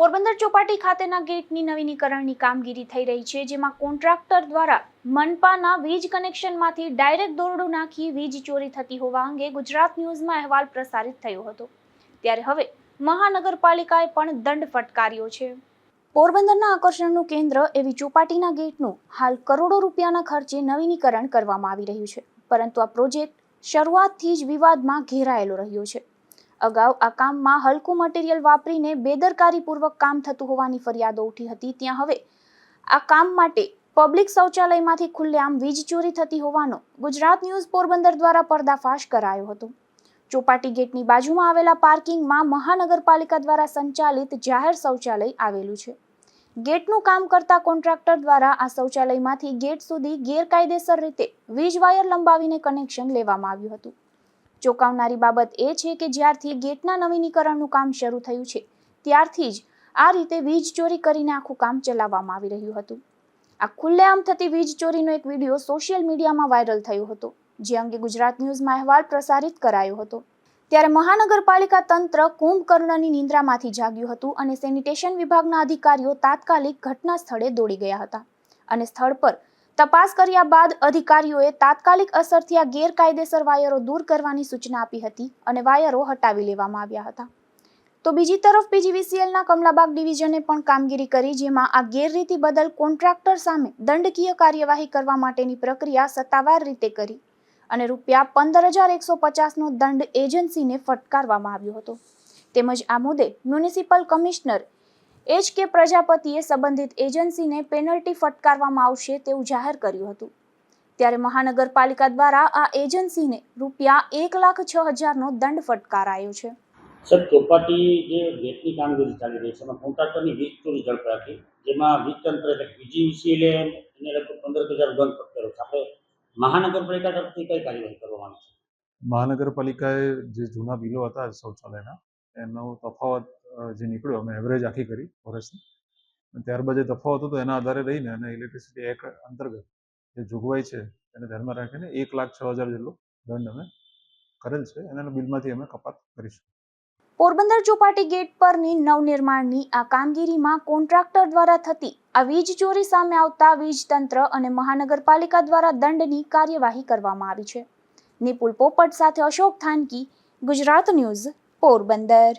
પોરબંદર ચોપાટી ખાતેના ગેટની નવીનીકરણની કામગીરી થઈ રહી છે, જેમાં કોન્ટ્રાક્ટર દ્વારા મનપાના વીજ કનેક્શનમાંથી ડાયરેક્ટ દોરડું નાખી વીજ ચોરી થતી હોવા અંગે ગુજરાત ન્યૂઝમાં અહેવાલ પ્રસારિત થયો હતો। ત્યારે હવે મહાનગરપાલિકાએ પણ દંડ ફટકાર્યો છે। પોરબંદરના આકર્ષણનું કેન્દ્ર એવી ચોપાટીના ગેટનું હાલ કરોડો રૂપિયાના ખર્ચે નવીનીકરણ કરવામાં આવી રહ્યું છે, પરંતુ આ પ્રોજેક્ટ શરૂઆતથી જ વિવાદમાં ઘેરાયેલો રહ્યો છે। અગાઉ આ કામમાં હલકું મટીરીયલ વાપરીને બેદરકારીપૂર્વક કામ થતું હોવાની ફરિયાદો ઉઠી હતી, ત્યાં હવે આ કામ માટે પબ્લિક શૌચાલયમાંથી ખુલ્લેઆમ વીજ ચોરી થતી હોવાનો ગુજરાત ન્યૂઝ પોરબંદર દ્વારા પર્દાફાશ કરાયો હતો। ચોપાટી ગેટની બાજુમાં આવેલા પાર્કિંગમાં મહાનગરપાલિકા દ્વારા સંચાલિત જાહેર શૌચાલય આવેલું છે। ગેટનું કામ કરતા કોન્ટ્રાક્ટર દ્વારા આ શૌચાલયમાંથી ગેટ સુધી ગેરકાયદેસર રીતે વીજ વાયર લંબાવીને કનેક્શન લેવામાં આવ્યું હતું। ચોંકાવનારી બાબત એ છે કે જ્યારથી ગેટના નવીનીકરણનું કામ શરૂ થયું છે, ત્યારથી જ આ રીતે વીજ ચોરી કરીને આખું કામ ચલાવવામાં આવી રહ્યું હતું। આ ખુલ્લેઆમ થતી વીજ ચોરીનો એક વિડીયો સોશિયલ મીડિયામાં વાયરલ થયો હતો, જે અંગે ગુજરાત ન્યૂઝમાં અહેવાલ પ્રસારિત કરાયો હતો। ત્યારે મહાનગરપાલિકા તંત્ર કુંભકર્ણની નિંદ્રામાંથી જાગ્યું હતું અને સેનિટેશન વિભાગના અધિકારીઓ તાત્કાલિક ઘટના સ્થળે દોડી ગયા હતા અને સ્થળ પર તપાસ કર્યા બાદ અધિકારીઓએ તાત્કાલિક અસરથી આ ગેરકાયદેસર વાયરો દૂર કરવાની સૂચના આપી હતી અને વાયરો હટાવી લેવામાં આવ્યા હતા। તો બીજી તરફ પીજીવીસીએલના કમલાબાગ ડિવિઝને પણ કામગીરી કરી, જેમાં આ ગેરરીતિ બદલ કોન્ટ્રાક્ટર સામે દંડકીય કાર્યવાહી કરવા માટેની પ્રક્રિયા સત્તાવાર રીતે કરી અને રૂપિયા 15,150નો દંડ એજન્સીને ફટકારવામાં આવ્યો હતો। તેમજ આ મુદ્દે મ્યુનિસિપલ કમિશનર HK પ્રજાપતિએ સંબંધિત એજન્સીને પેનલ્ટી ફટકારવામાં આવશે તેવું જાહેર કર્યું હતું। ત્યારે મહાનગરપાલિકા દ્વારા આ એજન્સીને રૂપિયા 1,06,000નો દંડ ફટકારાયો છે। સર, ચોપાટી જે ગેટની કામગીરી ચાલી રહી છે, એમાં કોન્ટ્રાક્ટરની વીજ ચોરી ઝડપાઈ, જેમાં વીજ તંત્ર એટલે પીજીવીસીએલે એને લગભગ 15,000 દંડ ફટકાર્યો છે। આપણે મહાનગરપાલિકા તરફથી કઈ કાર્યવાહી કરવામાં આવી છે? મહાનગરપાલિકાએ જે જૂના બિલો હતા શૌચાલયના, એનો તફાવત જે નીકળ્યો, અમે એવરેજ આખી કરી વર્ષની, ત્યારબાદ જે તફાવત હતો એના આધારે રહીને અને ઇલેક્ટ્રિસિટી એક્ટ અંતર્ગત જે જોગવાઈ છે એને ધ્યાનમાં રાખીને 1,06,000 જેટલો દંડ અમે કરેલ છે, અને એના બિલમાંથી અમે કપાત કરીશું। પોરબંદર ચોપાટી ગેટ પરની નવનિર્માણની આ કામગીરીમાં કોન્ટ્રાક્ટર દ્વારા થતી આ વીજ ચોરી સામે આવતા વીજ તંત્ર અને મહાનગરપાલિકા દ્વારા દંડની કાર્યવાહી કરવામાં આવી છે। નિપુલ પોપટ સાથે અશોક થાનકી, ગુજરાત ન્યૂઝ, પોરબંદર।